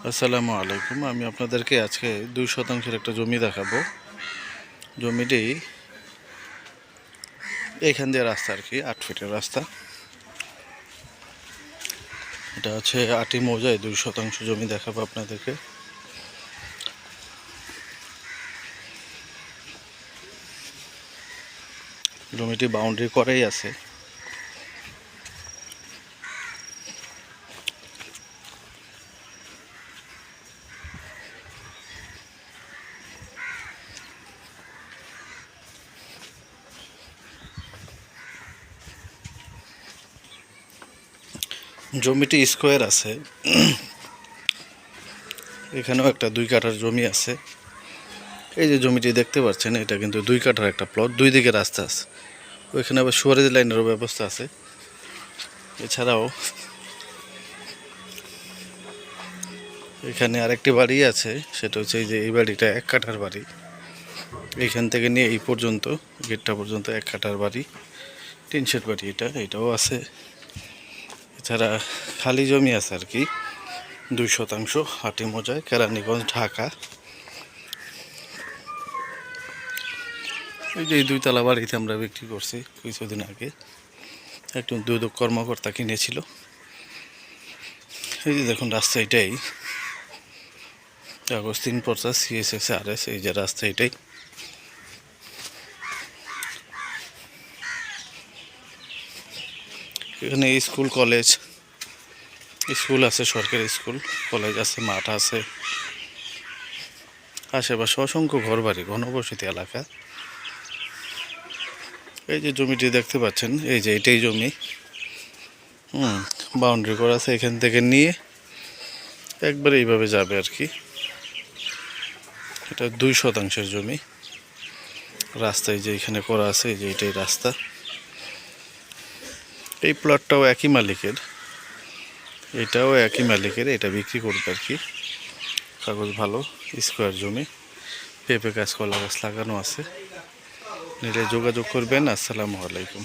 আসসালামু আলাইকুম। আমি আপনাদেরকে আজকে 2 শতাংশের একটা জমি দেখাবো। জমিটি এখান দিয়ে রাস্তা আর কি, 8 ফিটের রাস্তা। এটা হচ্ছে আটি মৌজায় 2 শতাংশ জমি দেখাবো আপনাদেরকে। জমিটি বাউন্ডারি করেই আছে। জমিটি স্কোয়ার আছে। এখানেও একটা 2 কাঠার জমি আছে। এই যে জমিটি দেখতে পাচ্ছেন, এটা কিন্তু 2 কাঠার একটা প্লট, 2 দিকে রাস্তা আছে। ওইখানে আবার সুয়ারেজ লাইনেরও ব্যবস্থা আছে। এছাড়াও এখানে আরেকটি বাড়ি আছে, সেটা হচ্ছে এই যে এই বাড়িটা 1 কাঠার বাড়ি। এইখান থেকে নিয়ে এই পর্যন্ত, গেটটা পর্যন্ত 1 কাঠার বাড়ি, টিন শেড বাড়ি। এটাও আছে। এছাড়া খালি জমি আছে আর কি 2 শতাংশ, আটি মৌজায়, কেরানীগঞ্জ, ঢাকা। এই যে এই 2 তলা বাড়িতে আমরা বিক্রি করছি কিছুদিন আগে, একজন দুদক কর্মকর্তা কিনেছিল। এই যে দেখুন রাস্তা এটাই, কাগজ 350 CSXRS। এই যে রাস্তা এটাই। এখানে স্কুল কলেজ, স্কুল আছে, সরকারি স্কুল কলেজ আছে, মাঠ আছে, আশেপাশে অসংখ্য ঘরবাড়ি, ঘনবসতি এলাকা। এই যে জমিটি দেখতে পাচ্ছেন, এই যে এটাই জমি। বাউন্ডারি করা আছে, এখান থেকে নিয়ে একবারে এইভাবে যাবে আর কি। এটা 2 শতাংশের জমি। রাস্তায় যে এখানে করা আছে, এই যে এটাই রাস্তা। এই প্লটটাও একই মালিকের, এটাও একই মালিকের। এটা বিক্রি করবে আর কি। কাগজ ভালো, স্কোয়ার জমি, পেঁপে গাছ, কলা গাছ লাগানো আছে। নিলে যোগাযোগ করবেন। আসসালামু আলাইকুম।